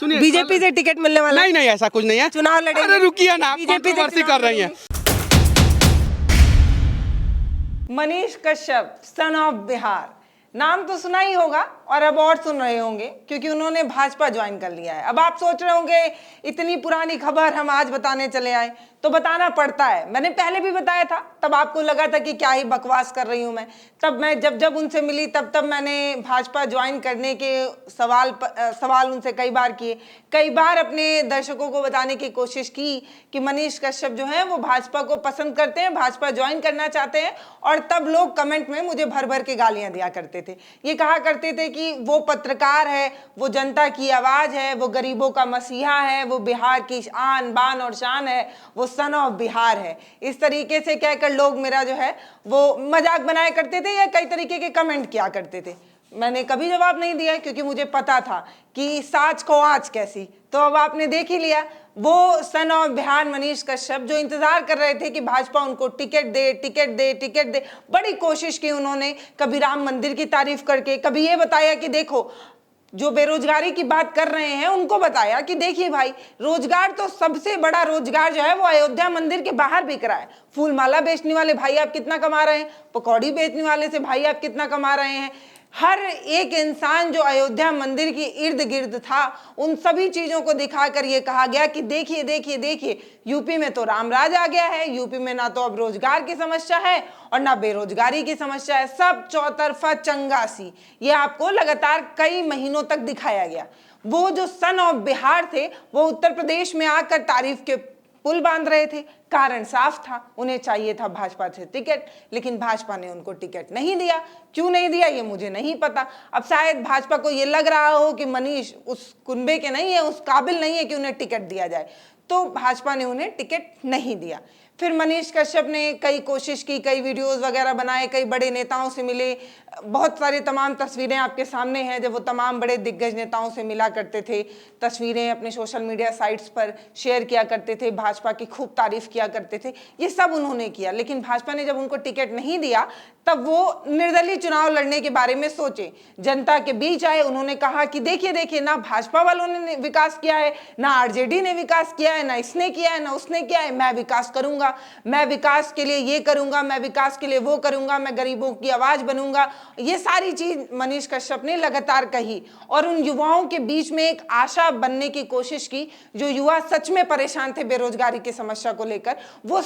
सुनिए, बीजेपी से टिकट मिलने वाला नहीं नहीं ऐसा कुछ नहीं है। चुनाव लड़ेंगे। अरे रुकिए ना, आप बीजेपी से कंट्रोवर्सी चुनाव कर रही हैं। मनीष कश्यप, सन ऑफ बिहार, नाम तो सुना ही होगा और अब और सुन रहे होंगे क्योंकि उन्होंने भाजपा ज्वाइन कर लिया है। अब आप सोच रहे होंगे इतनी पुरानी खबर हम आज बताने चले आए, तो बताना पड़ता है। मैंने पहले भी बताया था, तब आपको लगा था कि क्या ही बकवास कर रही हूं मैं। तब मैं जब उनसे मिली तब मैंने भाजपा ज्वाइन करने के सवाल उनसे कई बार किए। कई बार अपने दर्शकों को बताने की कोशिश की कि मनीष कश्यप जो है वो भाजपा को पसंद करते हैं, भाजपा ज्वाइन करना चाहते हैं। और तब लोग कमेंट में मुझे भर भर के गालियां दिया करते थे। ये कहा करते थे कि वो पत्रकार है, वो जनता की आवाज है, वो गरीबों का मसीहा है, वो बिहार की आन बान और शान है, वो सन ऑफ बिहार है। इस तरीके से कहकर लोग मेरा जो है वो मजाक बनाया करते थे या कई तरीके के कमेंट किया करते थे। मैंने कभी जवाब नहीं दिया क्योंकि मुझे पता था कि साच को आज कैसी। तो अब आपने देख ही लिया, वो सन ऑफ बिहार मनीष कश्यप जो इंतजार कर रहे थे कि भाजपा उनको टिकट दे टिकट दे टिकट दे। बड़ी कोशिश की उन्होंने, कभी राम मंदिर की तारीफ करके, कभी ये बताया कि देखो जो बेरोजगारी की बात कर रहे हैं उनको बताया कि देखिए भाई, रोजगार तो सबसे बड़ा रोजगार जो है वो अयोध्या मंदिर के बाहर बिक रहा है। फूलमाला बेचने वाले भाई आप कितना कमा रहे हैं, पकौड़ी बेचने वाले से भाई आप कितना कमा रहे हैं। हर एक इंसान जो अयोध्या मंदिर के इर्द गिर्द था, उन सभी चीजों को दिखाकर ये कहा गया कि देखिए देखिए देखिए, यूपी में तो रामराज आ गया है। यूपी में ना तो अब रोजगार की समस्या है और ना बेरोजगारी की समस्या है, सब चौतरफा चंगासी। ये आपको लगातार कई महीनों तक दिखाया गया। वो जो सन ऑफ बिहार थे वो उत्तर प्रदेश में आकर तारीफ के पुल बांध रहे थे। कारण साफ था, उन्हें चाहिए था भाजपा से टिकट, लेकिन भाजपा ने उनको टिकट नहीं दिया। क्यों नहीं दिया ये मुझे नहीं पता। अब शायद भाजपा को ये लग रहा हो कि मनीष उस कुनबे के नहीं है, उस काबिल नहीं है कि उन्हें टिकट दिया जाए, तो भाजपा ने उन्हें टिकट नहीं दिया। फिर मनीष कश्यप ने कई कोशिश की, कई वीडियोस वगैरह बनाए, कई बड़े नेताओं से मिले। बहुत सारी तमाम तस्वीरें आपके सामने हैं जब वो तमाम बड़े दिग्गज नेताओं से मिला करते थे। तस्वीरें अपने सोशल मीडिया साइट्स पर शेयर किया करते थे, भाजपा की खूब तारीफ किया करते थे। ये सब उन्होंने किया, लेकिन भाजपा ने जब उनको टिकट नहीं दिया तब वो निर्दलीय चुनाव लड़ने के बारे में सोचे। जनता के बीच आए, उन्होंने कहा कि देखिए देखिए, ना भाजपा वालों ने विकास किया है, ना आरजेडी ने विकास किया है, ना इसने किया है, ना उसने किया है। मैं विकास करूंगा, मैं विकास के लिए ये करूंगा, मैं विकास के लिए वो करूंगा, मैं गरीबों की आवाज बनूंगा। ये सारी चीज मनीष कश्यप ने लगातार कही और उन युवाओं के बीच में एक आशा बनने की कोशिश की। जो युवा सच में परेशान थे बेरोजगारी की समस्या को लेकर, वो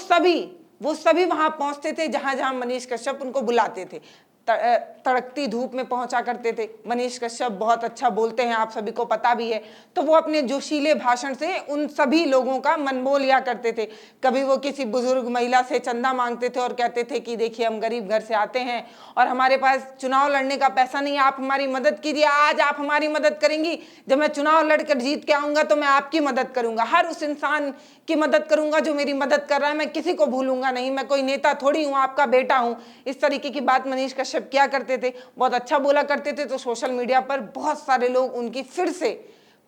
सभी वहां पहुंचते थे जहां जहां मनीष कश्यप उनको बुलाते थे। तड़कती धूप में पहुंचा करते थे। मनीष कश्यप बहुत अच्छा बोलते हैं, आप सभी को पता भी है, तो वो अपने जोशीले भाषण से उन सभी लोगों का मन मोह लिया करते थे। कभी वो किसी बुजुर्ग महिला से चंदा मांगते थे और कहते थे कि देखिए हम गरीब घर से आते हैं और हमारे पास चुनाव लड़ने का पैसा नहीं है, आप हमारी मदद कीजिए। आज आप हमारी मदद करेंगी, जब मैं चुनाव लड़कर जीत के आऊंगा तो मैं आपकी मदद करूंगा, हर उस इंसान की मदद करूंगा जो मेरी मदद कर रहा है, मैं किसी को भूलूंगा नहीं, मैं कोई नेता थोड़ी हूं, आपका बेटा हूं। इस तरीके की बात मनीष कश्यप क्या करते थे, बहुत अच्छा बोला करते थे। तो सोशल मीडिया पर बहुत सारे लोग उनकी फिर से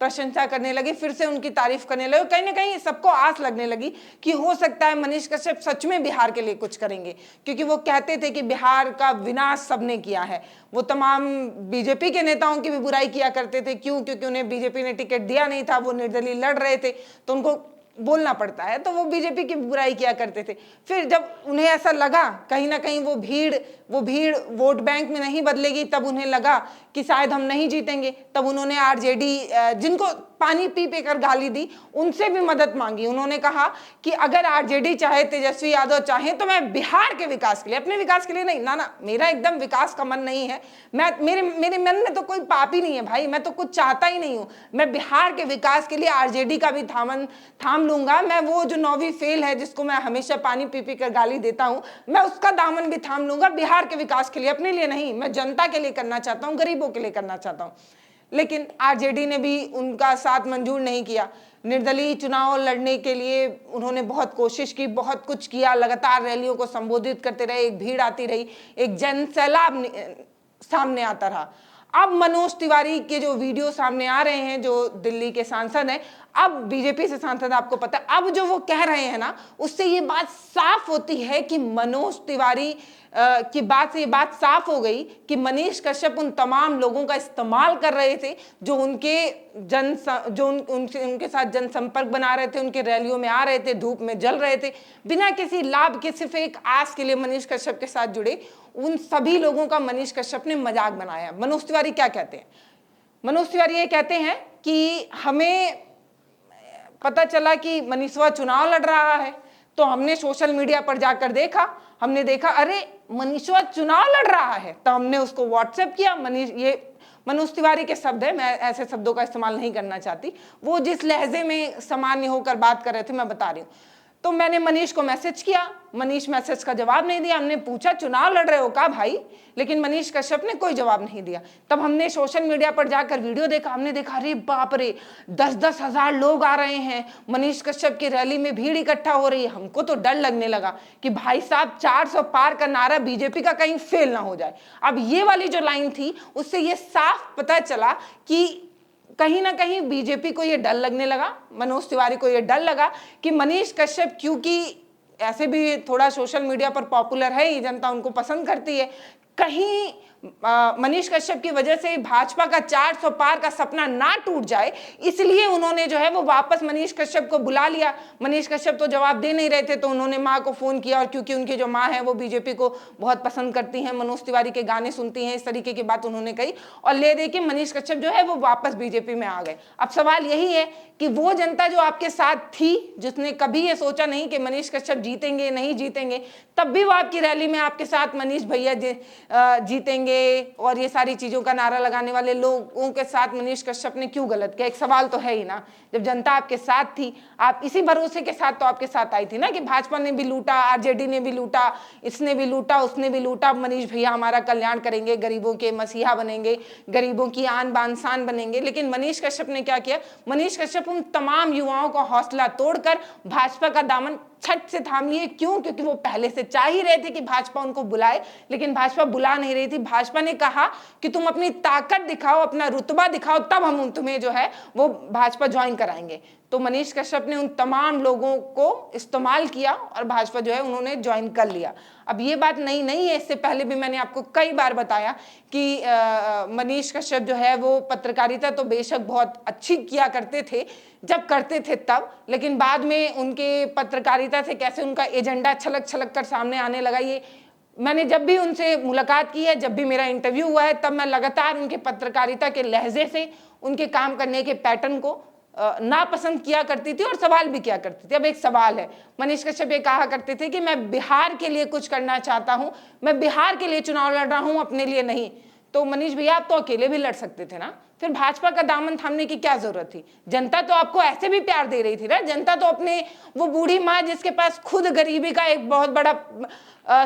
प्रशंसा करने लगे, फिर से उनकी तारीफ करने लगे। कहीं ना कहीं सबको आस लगने लगी कि हो सकता है मनीष कश्यप सच में बिहार के लिए कुछ करेंगे, क्योंकि वो कहते थे कि बिहार का विनाश सबने किया है। वो तमाम बीजेपी के नेताओं की भी बुराई किया करते थे। क्यों? क्योंकि उन्हें बीजेपी ने टिकट दिया नहीं था, वो निर्दलीय लड़ रहे थे, तो उनको बोलना पड़ता है, तो वो बीजेपी की बुराई किया करते थे। फिर जब उन्हें ऐसा लगा कहीं ना कहीं वो भीड़ वोट बैंक में नहीं बदलेगी, तब उन्हें लगा कि शायद हम नहीं जीतेंगे, तब उन्होंने आरजेडी, जिनको पानी पी पी कर गाली दी, उनसे भी मदद मांगी। उन्होंने कहा कि अगर आरजेडी चाहे, तेजस्वी यादव चाहे, तो मैं बिहार के विकास के लिए, अपने विकास के लिए नहीं, ना मेरा एकदम विकास का मन नहीं है, मेरे मन में तो कोई पाप ही नहीं है भाई, मैं तो कुछ चाहता ही नहीं हूं। मैं बिहार के विकास के लिए आरजेडी का भी थाम लूंगा। मैं वो जो 9वीं फेल है जिसको मैं हमेशा पानी पी पी कर गाली देता हूं, मैं उसका दामन भी थाम लूंगा, बिहार के विकास के लिए, अपने लिए नहीं। मैं जनता के लिए करना चाहता हूं, गरीबों के लिए करना चाहता हूं। लेकिन आरजेडी ने भी उनका साथ मंजूर नहीं किया। निर्दलीय चुनाव लड़ने के लिए उन्होंने बहुत कोशिश की, बहुत कुछ किया, लगातार रैलियों को संबोधित करते रहे, एक भीड़ आती रही, एक जन सैलाब सामने आता रहा। अब मनोज तिवारी के जो वीडियो सामने आ रहे हैं, जो दिल्ली के सांसद हैं, अब बीजेपी से सांसद, आपको पता है, अब जो वो कह रहे हैं ना, उससे ये बात साफ होती है कि मनोज तिवारी की बात से ये बात साफ हो गई कि मनीष कश्यप उन तमाम लोगों का इस्तेमाल कर रहे थे जो उनके जो उनके साथ जनसंपर्क बना रहे थे, उनके रैलियों में आ रहे थे, धूप में जल रहे थे, बिना किसी लाभ के, सिर्फ एक आस के लिए मनीष कश्यप के साथ जुड़े, उन सभी लोगों का मनीष कश्यप ने मजाक बनाया। मनोज तिवारी क्या कहते हैं? मनोज तिवारी ये कहते हैं कि हमें पता चला कि मनीषवा चुनाव लड़ रहा है, तो हमने सोशल मीडिया पर जाकर देखा, हमने देखा अरे मनीषवा चुनाव लड़ रहा है, तो हमने उसको व्हाट्सएप किया। ये मनोज तिवारी के शब्द है, मैं ऐसे शब्दों का इस्तेमाल नहीं करना चाहती, वो जिस लहजे में सामान्य होकर बात कर रहे थे मैं बता रही हूँ। तो मैंने मनीष को मैसेज किया, मनीष मैसेज का जवाब नहीं दिया। हमने पूछा चुनाव लड़ रहे हो का भाई, लेकिन मनीष कश्यप ने कोई जवाब नहीं दिया। तब हमने सोशल मीडिया पर जाकर वीडियो देखा, हमने देखा अरे बाप रे 10-10 हजार लोग आ रहे हैं, मनीष कश्यप की रैली में भीड़ इकट्ठा हो रही है। हमको तो डर लगने लगा कि भाई साहब 400 पार का नारा बीजेपी का कहीं फेल ना हो जाए। अब ये वाली जो लाइन थी उससे ये साफ पता चला कि कहीं ना कहीं बीजेपी को ये डर लगने लगा, मनोज तिवारी को ये डर लगा कि मनीष कश्यप, क्योंकि ऐसे भी थोड़ा सोशल मीडिया पर पॉपुलर है, ये जनता उनको पसंद करती है, कहीं मनीष कश्यप की वजह से भाजपा का 400 पार का सपना ना टूट जाए, इसलिए उन्होंने जो है वो वापस मनीष कश्यप को बुला लिया। मनीष कश्यप तो जवाब दे नहीं रहे थे, तो उन्होंने माँ को फोन किया, और क्योंकि उनकी जो माँ है वो बीजेपी को बहुत पसंद करती हैं, मनोज तिवारी के गाने सुनती हैं, इस तरीके की बात उन्होंने कही, और ले दे के मनीष कश्यप जो है वो वापस बीजेपी में आ गए। अब सवाल यही है कि वो जनता जो आपके साथ थी, जिसने कभी ये सोचा नहीं कि मनीष कश्यप जीतेंगे नहीं जीतेंगे, तब भी वो आपकी रैली में आपके साथ मनीष भैया जीतेंगे और ये सारी चीजों का नारा लगाने वाले लोगों के साथ मनीष कश्यप ने क्यों गलत किया? एक सवाल तो है ही ना। जब जनता आपके साथ थी, आप इसी भरोसे के साथ तो आपके साथ आई थी ना कि भाजपा ने भी लूटा, आरजेडी ने भी लूटा, इसने भी लूटा, उसने भी लूटा, मनीष भैया हमारा कल्याण करेंगे, गरीबों के मसीहा बनेंगे, गरीबों की आन बान शान बनेंगे। लेकिन मनीष कश्यप ने क्या किया? मनीष कश्यप उन तमाम युवाओं का हौसला तोड़कर भाजपा का दामन छट से थाम लिए। क्यों? क्योंकि वो पहले से चाह ही रहे थे कि भाजपा उनको बुलाए, लेकिन भाजपा बुला नहीं रही थी। भाजपा ने कहा कि तुम अपनी ताकत दिखाओ, अपना रुतबा दिखाओ, तब हम तुम्हें जो है वो भाजपा ज्वाइन कराएंगे। तो मनीष कश्यप ने उन तमाम लोगों को इस्तेमाल किया और भाजपा जो है उन्होंने ज्वाइन कर लिया। अब ये बात नई नहीं है, इससे पहले भी मैंने आपको कई बार बताया कि मनीष कश्यप जो है वो पत्रकारिता तो बेशक बहुत अच्छी किया करते थे जब करते थे तब, लेकिन बाद में उनके पत्रकारिता से कैसे उनका एजेंडा छलक छलक कर सामने आने लगा। ये मैंने जब भी उनसे मुलाकात की है, जब भी मेरा इंटरव्यू हुआ है, तब मैं लगातार उनके पत्रकारिता के लहजे से, उनके काम करने के पैटर्न को नापसंद किया करती थी और सवाल भी किया करती थी। अब एक सवाल है, मनीष कश्यप ये कहा करते थे कि मैं बिहार के लिए कुछ करना चाहता हूं, मैं बिहार के लिए चुनाव लड़ रहा हूं, अपने लिए नहीं। तो मनीष भैया आप तो अकेले भी लड़ सकते थे ना, फिर भाजपा का दामन थामने की क्या जरूरत थी? जनता तो आपको ऐसे भी प्यार दे रही थी ना। जनता तो अपने, वो बूढ़ी माँ जिसके पास खुद गरीबी का एक बहुत बड़ा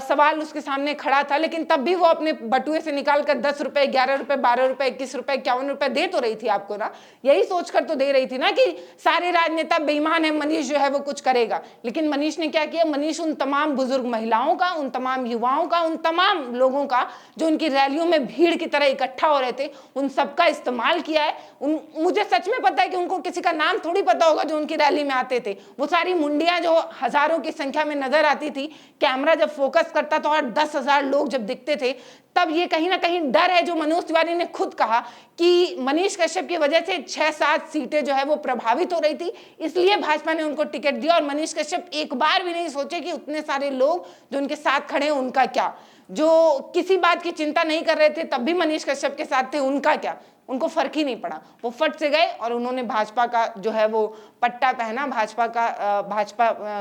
सवाल उसके सामने खड़ा था, लेकिन तब भी वो अपने बटुए से निकाल कर 10 रुपए, 11 रुपए, 12 रुपए, 21 रुपए, 51 रुपए दे तो रही थी आपको ना। यही सोचकर तो दे रही थी ना कि सारे राजनेता बेईमान है, मनीष जो है वो कुछ करेगा। लेकिन मनीष ने क्या किया? मनीष उन तमाम बुजुर्ग महिलाओं का, उन तमाम युवाओं का, उन तमाम लोगों का जो उनकी रैलियों में भीड़ की तरह इकट्ठा हो रहे थे, उन सबका इस्तेमाल किया है। मुझे सच में पता है कि उनको किसी का नाम थोड़ी पता होगा जो उनकी रैली में आते थे। वो सारी मुंडियां जो हजारों की संख्या में नजर आती थी, कैमरा जब फोकस करता था और 10,000 लोग जब दिखते थे, तब ये कहीं ना कहीं डर है जो मनोज तिवारी ने खुद कहा कि मनीष कश्यप की वजह से 6-7 सीटें जो है वो प्रभावित हो रही थी, इसलिए भाजपा ने उनको टिकट दिया। और मनीष कश्यप एक बार भी नहीं सोचे कि उतने सारे लोग जो उनके साथ खड़े हैं उनका क्या, जो किसी बात की चिंता नहीं कर रहे थे तब भी मनीष कश्यप के साथ थे, उनका क्या? उनको फर्क ही नहीं पड़ा। वो फट से गए और उन्होंने भाजपा का जो है वो पट्टा पहना, भाजपा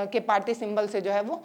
के पार्टी सिंबल से जो है वो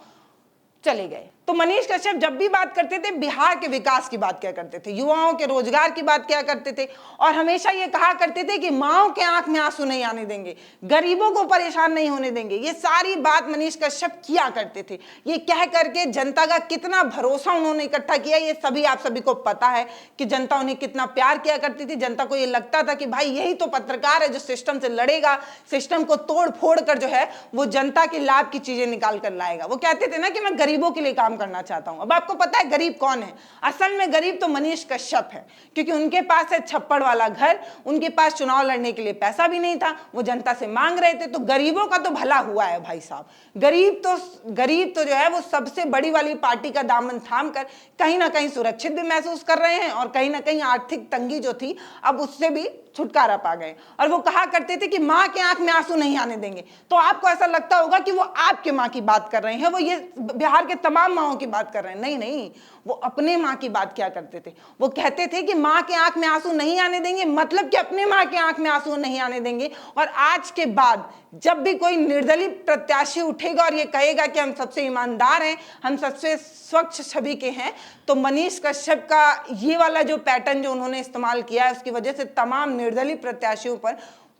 चले गए। तो मनीष कश्यप जब भी बात करते थे बिहार के विकास की बात क्या करते थे, युवाओं के रोजगार की बात क्या करते थे, और हमेशा ये कहा करते थे कि माओं के आंख में आंसू नहीं आने देंगे, गरीबों को परेशान नहीं होने देंगे। ये सारी बात मनीष कश्यप किया करते थे। ये कह करके जनता का कितना भरोसा उन्होंने इकट्ठा किया, ये सभी आप सभी को पता है कि जनता उन्हें कितना प्यार किया करती थी। जनता को ये लगता था कि भाई यही तो पत्रकार है जो सिस्टम से लड़ेगा, सिस्टम को तोड़ फोड़ कर जो है वो जनता के लाभ की चीजें निकाल कर लाएगा। वो कहते थे ना कि मैं गरीबों के लिए काम खत्म करना चाहता हूं। अब आपको पता है गरीब कौन है? असल में गरीब तो मनीष कश्यप है, क्योंकि उनके पास है छप्पड़ वाला घर, उनके पास चुनाव लड़ने के लिए पैसा भी नहीं था, वो जनता से मांग रहे थे। तो गरीबों का तो भला हुआ है भाई साहब। गरीब तो जो है वो सबसे बड़ी वाली पार्टी का दामन थाम कर कहीं ना कहीं सुरक्षित भी महसूस कर रहे हैं, और कहीं ना कहीं आर्थिक तंगी जो थी अब उससे भी छुटकारा पा गए। और वो कहा करते थे कि माँ के आंख में आंसू नहीं आने देंगे। तो आपको ऐसा लगता होगा कि वो आपके माँ की बात कर रहे हैं, वो ये बिहार के तमाम माँओं की बात कर रहे हैं। नहीं नहीं, वो अपने माँ की बात क्या करते थे? वो कहते थे कि माँ के आंख में आंसू नहीं आने देंगे, मतलब कि अपने माँ के आंख में आंसू नहीं आने देंगे। और आज के बाद जब भी कोई निर्दलीय प्रत्याशी उठेगा और ये कहेगा कि हम सबसे ईमानदार हैं, हम सबसे स्वच्छ छवि के हैं, तो मनीष कश्यप का ये वाला जो पैटर्न जो उन्होंने इस्तेमाल किया है, उसकी वजह से तमाम निर्दलीय प्रत्याशियों पर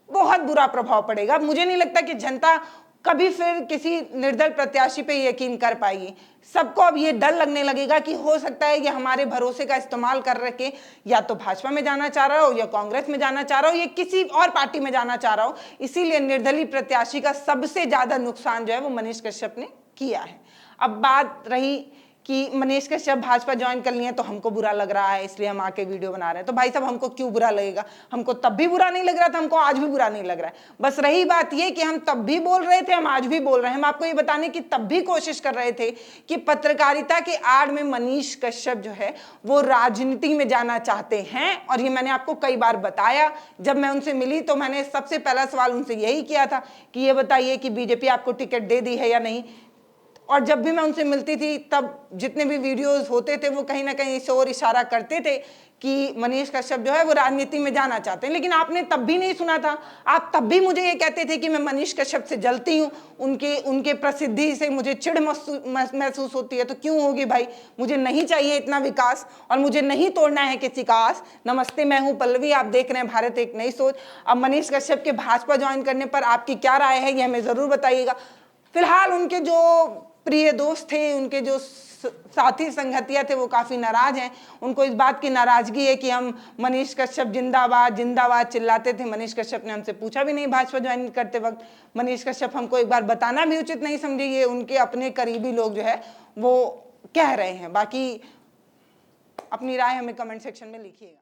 बहुत बुरा प्रभाव पड़ेगा। मुझे नहीं लगता कि जनता कभी फिर किसी निर्दल प्रत्याशी पे यकीन कर पाएगी। सबको अब ये डर लगने लगेगा कि हो सकता है कि हमारे भरोसे का इस्तेमाल कर रखे या तो भाजपा में जाना चाह रहा हो, या कांग्रेस में जाना चाह रहा हो, या किसी और पार्टी में जाना चाह रहा हो। इसीलिए निर्दलीय प्रत्याशी का सबसे ज्यादा नुकसान जो है वो मनीष कश्यप ने किया है। अब बात रही कि मनीष कश्यप भाजपा ज्वाइन कर लिए तो हमको बुरा लग रहा है, इसलिए हम आके वीडियो बना रहे हैं। तो भाई साहब, हमको क्यों बुरा लगेगा? हमको तब भी बुरा नहीं लग रहा था, हमको आज भी बुरा नहीं लग रहा है। बस रही बात ये कि हम तब भी बोल रहे थे, हम आज भी बोल रहे हैं। हम आपको ये बताने की तब भी कोशिश कर रहे थे कि पत्रकारिता के आड़ में मनीष कश्यप जो है वो राजनीति में जाना चाहते हैं। और ये मैंने आपको कई बार बताया। जब मैं उनसे मिली तो मैंने सबसे पहला सवाल उनसे यही किया था कि ये बताइए कि बीजेपी आपको टिकट दे दी है या नहीं। और जब भी मैं उनसे मिलती थी तब जितने भी वीडियोस होते थे वो कहीं ना कहीं इस ओर इशारा करते थे कि मनीष कश्यप जो है वो राजनीति में जाना चाहते हैं। लेकिन आपने तब भी नहीं सुना था। आप तब भी मुझे ये कहते थे कि मैं मनीष कश्यप से जलती हूँ, उनके प्रसिद्धि से मुझे चिढ़ महसूस होती है। तो क्यों होगी भाई? मुझे नहीं चाहिए इतना विकास, और मुझे नहीं तोड़ना है किसी का आस। नमस्ते, मैं हूँ पल्लवी, आप देख रहे हैं भारत एक नई सोच। अब मनीष कश्यप के भाजपा ज्वाइन करने पर आपकी क्या राय है, ये हमें जरूर बताइएगा। फिलहाल उनके जो प्रिय दोस्त थे, उनके जो साथी संगतिया थे, वो काफ़ी नाराज हैं। उनको इस बात की नाराज़गी है कि हम मनीष कश्यप जिंदाबाद जिंदाबाद चिल्लाते थे। मनीष कश्यप ने हमसे पूछा भी नहीं भाजपा ज्वाइन करते वक्त। मनीष कश्यप हमको एक बार बताना भी उचित नहीं समझे। ये उनके अपने करीबी लोग जो है वो कह रहे हैं। बाकी अपनी राय हमें कमेंट सेक्शन में लिखिएगा।